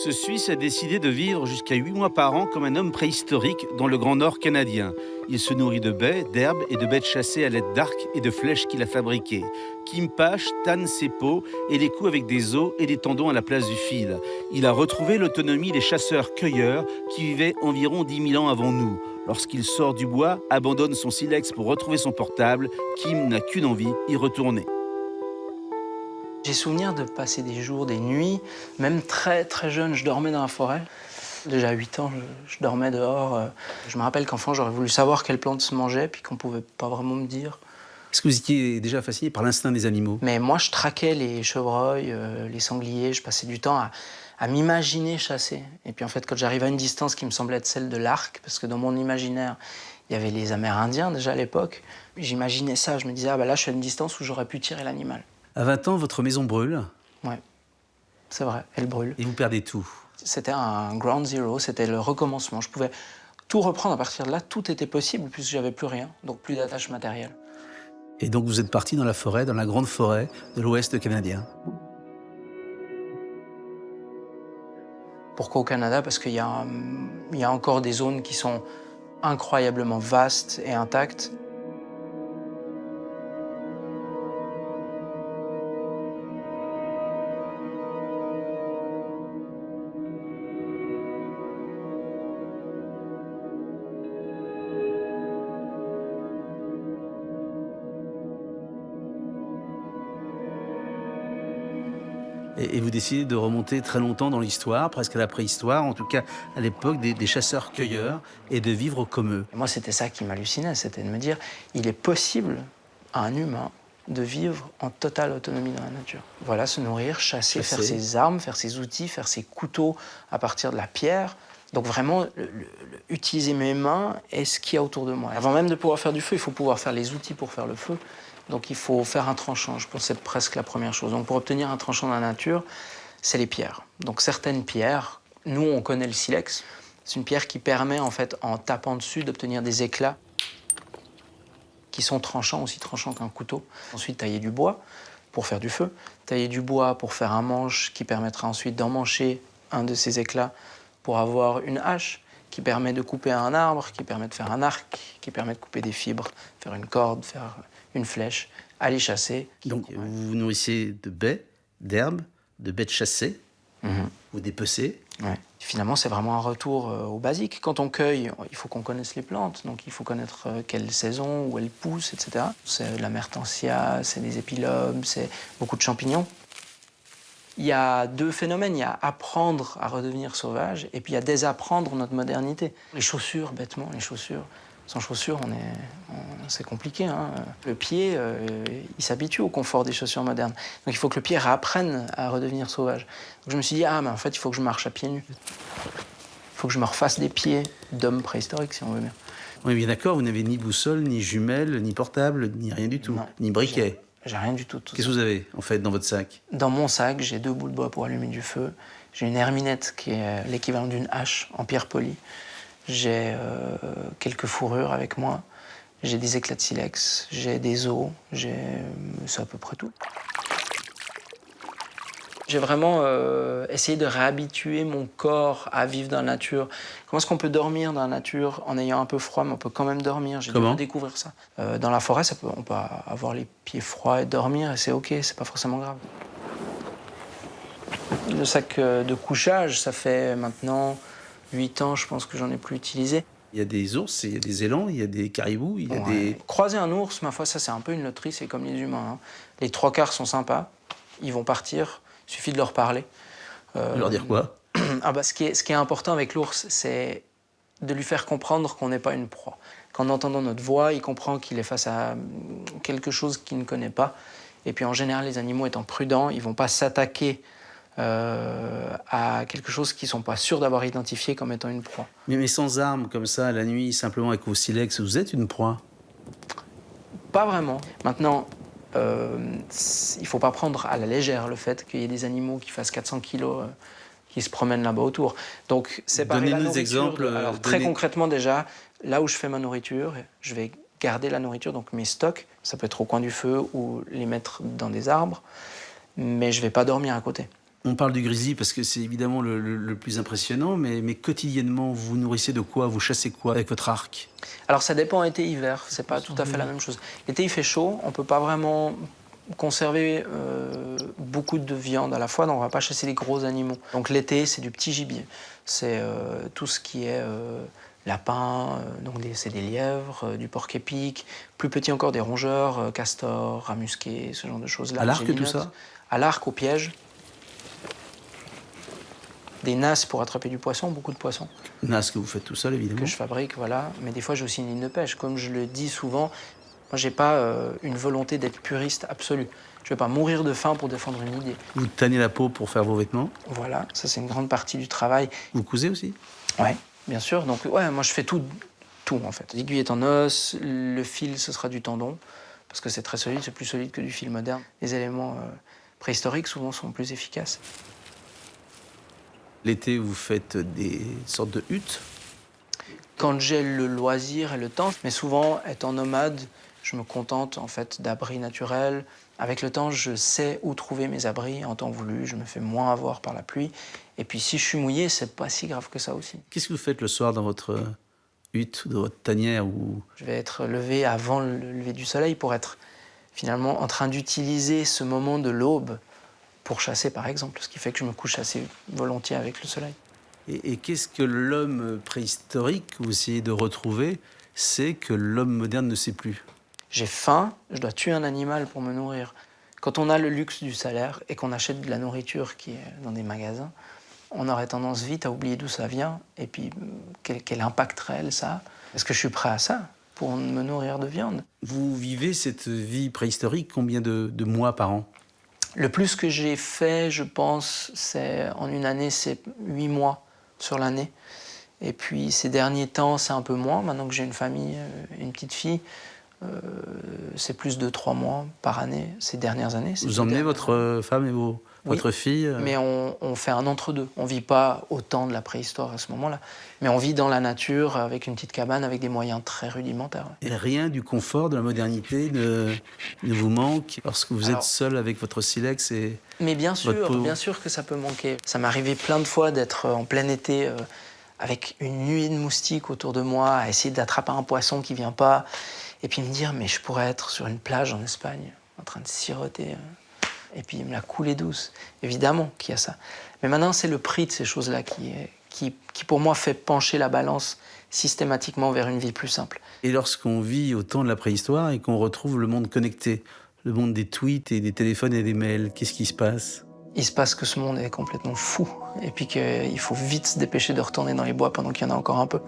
Ce Suisse a décidé de vivre jusqu'à 8 mois par an comme un homme préhistorique dans le Grand Nord canadien. Il se nourrit de baies, d'herbes et de bêtes chassées à l'aide d'arcs et de flèches qu'il a fabriquées. Kim Pache tanne ses peaux et les coud avec des os et des tendons à la place du fil. Il a retrouvé l'autonomie des chasseurs-cueilleurs qui vivaient environ 10 000 ans avant nous. Lorsqu'il sort du bois, abandonne son silex pour retrouver son portable, Kim n'a qu'une envie, y retourner. J'ai souvenir de passer des jours, des nuits, même très très jeune, je dormais dans la forêt. Déjà à 8 ans, je dormais dehors. Je me rappelle qu'enfant, j'aurais voulu savoir quelles plantes se mangeaient, puis qu'on pouvait pas vraiment me dire. Est-ce que vous étiez déjà fasciné par l'instinct des animaux? Mais moi, je traquais les chevreuils, les sangliers, je passais du temps à m'imaginer chasser. Et puis en fait, quand j'arrivais à une distance qui me semblait être celle de l'arc, parce que dans mon imaginaire, il y avait les Amérindiens déjà à l'époque, j'imaginais ça, je me disais, ah bah là, je suis à une distance où j'aurais pu tirer l'animal. À 20 ans, votre maison brûle Ouais, c'est vrai, elle brûle. et vous perdez tout. C'était un ground zero, c'était le recommencement. Je pouvais tout reprendre à partir de là, tout était possible puisque j'avais plus rien, donc plus d'attache matérielle. Et donc vous êtes parti dans la forêt, dans la grande forêt de l'Ouest canadien. Pourquoi au Canada? Parce qu'il y a encore des zones qui sont incroyablement vastes et intactes. Et vous décidez de remonter très longtemps dans l'histoire, presque à la préhistoire, en tout cas à l'époque des chasseurs-cueilleurs, et de vivre comme eux. Et moi, c'était ça qui m'hallucinait, c'était de me dire, il est possible à un humain de vivre en totale autonomie dans la nature. Voilà, se nourrir, chasser, faire ses armes, faire ses outils, faire ses couteaux à partir de la pierre. Donc vraiment, utiliser mes mains et ce qu'il y a autour de moi. Avant même de pouvoir faire du feu, il faut pouvoir faire les outils pour faire le feu. Donc il faut faire un tranchant, je pense que c'est presque la première chose. Donc pour obtenir un tranchant dans la nature, c'est les pierres. Donc certaines pierres, nous on connaît le silex, c'est une pierre qui permet en fait, en tapant dessus, d'obtenir des éclats qui sont tranchants, aussi tranchants qu'un couteau. Ensuite, tailler du bois pour faire du feu, tailler du bois pour faire un manche qui permettra ensuite d'emmancher un de ces éclats pour avoir une hache qui permet de couper un arbre, qui permet de faire un arc, qui permet de couper des fibres, faire une corde, faire une flèche, aller chasser. Donc vous vous nourrissez de baies, d'herbes, de bêtes chassées, vous dépecez. Ouais. Finalement, c'est vraiment un retour au basique. Quand on cueille, il faut qu'on connaisse les plantes, donc il faut connaître quelle saison, où elles poussent, etc. C'est de la mertensia, c'est des épilobes, c'est beaucoup de champignons. Il y a deux phénomènes, il y a apprendre à redevenir sauvage, et puis il y a désapprendre notre modernité. Les chaussures, bêtement, les chaussures. Sans chaussures, c'est compliqué, hein. Le pied, il s'habitue au confort des chaussures modernes. Donc il faut que le pied réapprenne à redevenir sauvage. Donc je me suis dit, mais en fait, il faut que je marche à pieds nus. Il faut que je me refasse des pieds d'homme préhistorique, si on veut bien. Oui, bien d'accord, vous n'avez ni boussole, ni jumelle, ni portable, ni rien du tout, Non, ni briquet. J'ai rien du tout. Qu'est-ce que vous avez, en fait, dans votre sac? Dans mon sac, j'ai 2 bouts de bois pour allumer du feu. J'ai une herminette qui est l'équivalent d'une hache en pierre polie. J'ai quelques fourrures avec moi. J'ai des éclats de silex. J'ai des os. C'est à peu près tout. J'ai vraiment essayé de réhabituer mon corps à vivre dans la nature. Comment est-ce qu'on peut dormir dans la nature en ayant un peu froid, mais on peut quand même dormir? J'ai dû redécouvrir ça. Dans la forêt, on peut avoir les pieds froids et dormir, et c'est OK, c'est pas forcément grave. Le sac de couchage, ça fait maintenant 8 ans, je pense que j'en ai plus utilisé. Il y a des ours, il y a des élans, il y a des caribous, il y a des... Croiser un ours, ma foi, ça c'est un peu une loterie, c'est comme les humains, hein. Les 3/4 sont sympas, ils vont partir, il suffit de leur parler. Leur dire quoi? Ce qui est important avec l'ours, c'est de lui faire comprendre qu'on n'est pas une proie. Qu'en entendant notre voix, il comprend qu'il est face à quelque chose qu'il ne connaît pas. Et puis en général, les animaux étant prudents, ils ne vont pas s'attaquer à quelque chose qu'ils ne sont pas sûrs d'avoir identifié comme étant une proie. Mais sans armes, comme ça, la nuit, simplement avec vos silex, vous êtes une proie? Pas vraiment. Maintenant, il ne faut pas prendre à la légère le fait qu'il y ait des animaux qui fassent 400 kilos qui se promènent là-bas autour. Donc, séparer la nourriture. Exemples. Alors, très concrètement, déjà, là où je fais ma nourriture, je vais garder la nourriture, donc mes stocks. Ça peut être au coin du feu ou les mettre dans des arbres, mais je ne vais pas dormir à côté. On parle du grizzly parce que c'est évidemment le plus impressionnant, mais quotidiennement, vous nourrissez de quoi? Vous chassez quoi avec votre arc? Alors ça dépend été-hiver, c'est pas tout à fait la même chose. L'été il fait chaud, on peut pas vraiment conserver beaucoup de viande à la fois, donc on va pas chasser les gros animaux. Donc l'été c'est du petit gibier, c'est tout ce qui est lapin, c'est des lièvres, du porc-épic, plus petit encore des rongeurs, castors, rats musqués, ce genre de choses-là. À l'arc, tout ça? À l'arc, au piège. Des nasses pour attraper du poisson, beaucoup de poissons. Nasses que vous faites tout seul, évidemment. Que je fabrique, voilà. Mais des fois, j'ai aussi une ligne de pêche. Comme je le dis souvent, moi, j'ai pas une volonté d'être puriste absolu. Je vais pas mourir de faim pour défendre une idée. Vous tannez la peau pour faire vos vêtements? Voilà, ça, c'est une grande partie du travail. Vous cousez aussi? Ouais, bien sûr. Donc, ouais, moi, je fais tout en fait. L'aiguille est en os, le fil, ce sera du tendon, parce que c'est très solide, c'est plus solide que du fil moderne. Les éléments préhistoriques, souvent, sont plus efficaces. L'été, vous faites des sortes de huttes? Quand j'ai le loisir et le temps, mais souvent, étant nomade, je me contente en fait d'abris naturels. Avec le temps, je sais où trouver mes abris en temps voulu. Je me fais moins avoir par la pluie. Et puis, si je suis mouillé, c'est pas si grave que ça aussi. Qu'est-ce que vous faites le soir dans votre hutte, dans votre tanière ou... Je vais être levé avant le lever du soleil pour être finalement en train d'utiliser ce moment de l'aube pour chasser, par exemple, ce qui fait que je me couche assez volontiers avec le soleil. Et qu'est-ce que l'homme préhistorique que vous essayez de retrouver, c'est que l'homme moderne ne sait plus? J'ai faim, je dois tuer un animal pour me nourrir. Quand on a le luxe du salaire et qu'on achète de la nourriture qui est dans des magasins, on aurait tendance vite à oublier d'où ça vient et puis quel impact réel ça a. Est-ce que je suis prêt à ça pour me nourrir de viande? Vous vivez cette vie préhistorique combien de mois par an? Le plus que j'ai fait, je pense, c'est en une année, c'est 8 mois sur l'année. Et puis ces derniers temps, c'est un peu moins. Maintenant que j'ai une famille, une petite fille, c'est plus de 3 mois par année, ces dernières années. Vous emmenez votre femme et votre fille? Mais on fait un entre-deux. On ne vit pas autant de la préhistoire à ce moment-là. Mais on vit dans la nature avec une petite cabane, avec des moyens très rudimentaires. Et rien du confort, de la modernité ne vous manque lorsque vous êtes seul avec votre silex et mais bien votre peau? sûr que ça peut manquer. Ça m'est arrivé plein de fois d'être en plein été avec une nuée de moustiques autour de moi, à essayer d'attraper un poisson qui ne vient pas. Et puis me dire, mais je pourrais être sur une plage en Espagne, en train de siroter, et puis me la couler douce. Évidemment qu'il y a ça. Mais maintenant, c'est le prix de ces choses-là qui pour moi, fait pencher la balance systématiquement vers une vie plus simple. Et lorsqu'on vit au temps de la préhistoire et qu'on retrouve le monde connecté, le monde des tweets et des téléphones et des mails, qu'est-ce qui se passe? Il se passe que ce monde est complètement fou, et puis qu'il faut vite se dépêcher de retourner dans les bois pendant qu'il y en a encore un peu.